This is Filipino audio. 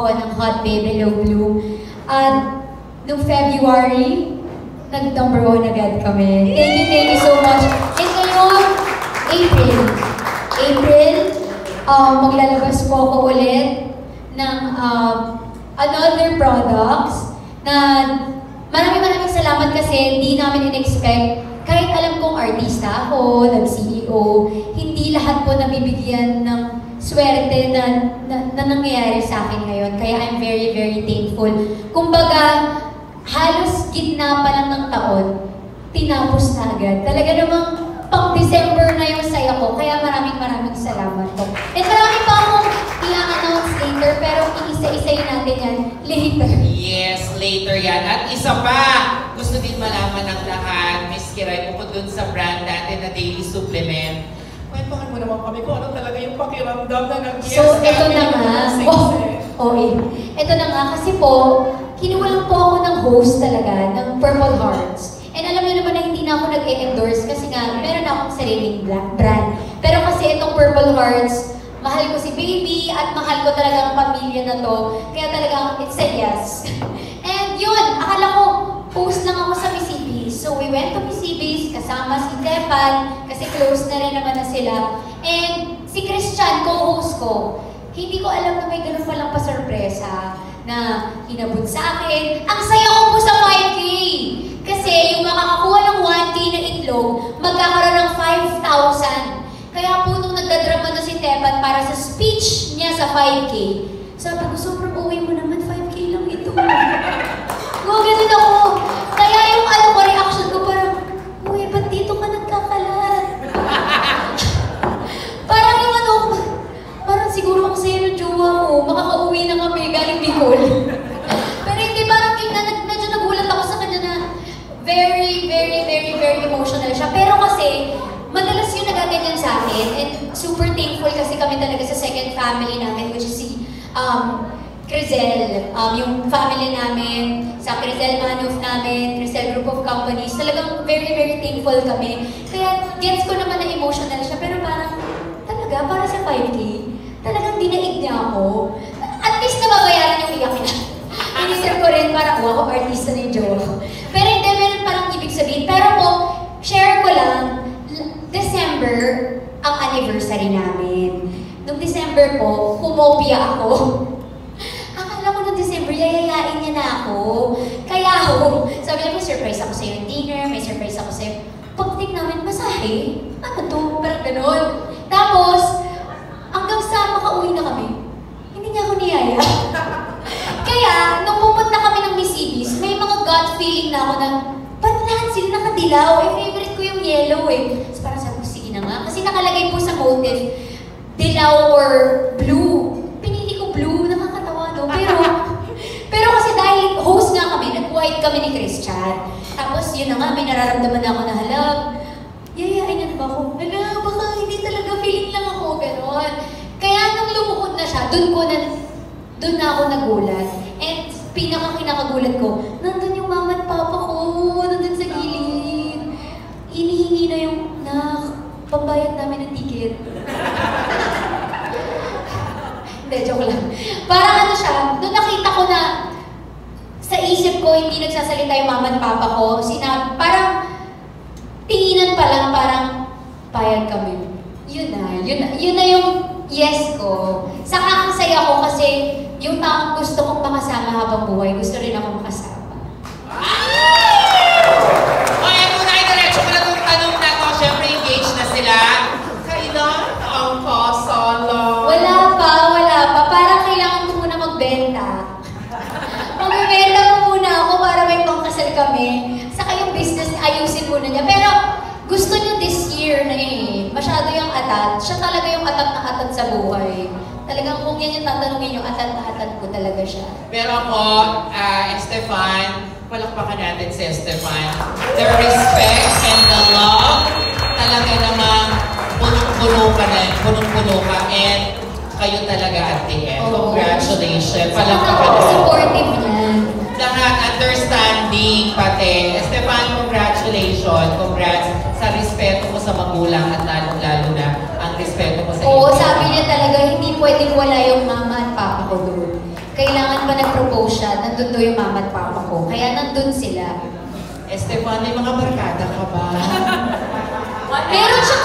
ako ng Hot Babe Hello Blue. At noong February, nag-number 1 agad kami. Thank you so much. And ngayon, April, maglalabas po ako ulit ng another products na maraming salamat kasi hindi namin in-expect. Kahit alam kong artista ako, nag-CEO, hindi lahat po nabibigyan ng swerte na nangyayari sa akin ngayon. Kaya I'm very thankful. Kumbaga, halos gitna pa lang ng taon, tinapos na agad. Talaga namang pang December na yung saya ko, kaya maraming salamat po. At marami pa akong i-announce later, pero iisa-isayin natin yan later. Yes, later yan. At isa pa, gusto din malaman ng lahat, Miss Kiray, bukod dun sa brand natin na daily supplement, kwentuhan mo naman kami kung ano talaga yung pakiramdam na nag-yes. So, ito na nga. Ito na nga, kasi po, kinuha po ako ng host talaga, ng Purple Hearts. And alam niyo naman na hindi na ako nag-e-endorse kasi nga, meron na akong sariling brand. Pero kasi itong Purple Hearts, mahal ko si Baby at mahal ko talaga ang pamilya na to. Kaya talaga, it's a yes. And yun, akala ko, host lang ako sa Missibis. So we went to Missibis, kasama si Tepan, kasi close na rin naman na sila. And si Christian, co-host ko, hindi ko alam na may ganun palang pa-sorpresa na inabot sa akin. Ang saya ko po sa 5K! Kasi yung makakakuha ng 1K na itlog, magkakaroon ng 5,000. Kaya po nung nagdadrama na si Tepan para sa speech niya sa 5K, sabi ko, sobrang uwi mo naman, 5K lang ito. Ganun ako. Kaya yung reaction ko parang, uy, ba't dito ka nagkakalat? Parang yung parang siguro ang saya ng jowa ko, makakauwi na kami galing Bicol. Pero hindi, parang medyo nagulat ako sa kanya na very emotional siya. Pero kasi, madalas yung nagaganyan sa akin, and super thankful kasi kami talaga sa second family namin, which is si Crizel. Yung family namin, sa Crizel Manuf namin, Crizel Group of Companies, talagang very thankful kami. Kaya gets ko naman na emotional siya, pero parang talaga, para sa 5K, talagang dinaig niya ako. At least nababayaran yung iyak niya. Inisip ko rin, parang, wow, artista na yung jowa ko. Pero hindi, meron parang ibig sabihin. Pero po, share ko lang, December, ang anniversary namin. Noong December po, kumopia ako. Akala ko noong December, yayayain niya na ako. Kaya ako, sabi niya, may surprise ako sa'yo yung dinner, may surprise ako sa'yo. Pagdating namin, masahe. Ano to? Parang ganon. Tapos, hanggang sa makauwi na kami, hindi niya ako niyaya. Kaya, nung pupunta kami ng Missibis, may mga gut feeling na ako na, ba't lahat sila nakadilaw? Favorite ko yung yellow So parang sabi ko, sige na nga. Kasi nakalagay po sa motive, dilaw or blue. Pinili ko blue, nakakatawa, no? Pero kasi dahil host nga kami, nag-white kami ni Christian. Tapos yun na nga, may nararamdaman na ako na halag. Yayain na ba ako? Hala, baka hindi talaga, feeling lang ako, gano'n. Kaya nung lumuhod na siya, doon na ako nagulat. And pinaka-kinakagulat ko, nandun yung mama at papa ko, nandun sa gilid. Inihingi na yung, pambayad namin ng ticket. Hindi, joke lang. Parang ano siya, nung nakita ko na, sa isip ko, hindi nagsasalita yung mama at papa ko, parang, tinginan pa lang, parang, payag kami. Yun na yung yes ko. Saka ang saya ko kasi yung taong gusto kong makasama habang buhay, gusto rin akong makasama. Okay, muna ay diretso ko na itong tanong na to. Siyempre, engaged na sila. Kailan ang kasala? Wala pa. Parang kailangan ko muna magbenta. Magbenta ko muna ako para may pangkasal kami. Saka yung business, ayusin muna niya. Pero gusto niya this year na masyado yung atat. Siya talaga yung atat na atat sa buhay. Talagang kung yan yung tatanungin yung atat na atat ko talaga siya. Pero ako, Estefan, palakpakan natin si Estefan. The respect and the love, talaga namang punong-puno ka, and kayo talaga at the end. Congratulations. Palakpakan natin. Supportive niyan. Lahat understanding, pati. Estefan, congratulations. Congrats sa respeto mo sa magulang at lalong-lalo na ang respeto mo sa Oo, sabi niya talaga, hindi pwedeng wala yung mama at papa ko doon. kailangan pa nag-propose siya, nandun daw yung mama at papa ko. Kaya nandun sila. Estefan, may mga barkada ka ba? Meron siyang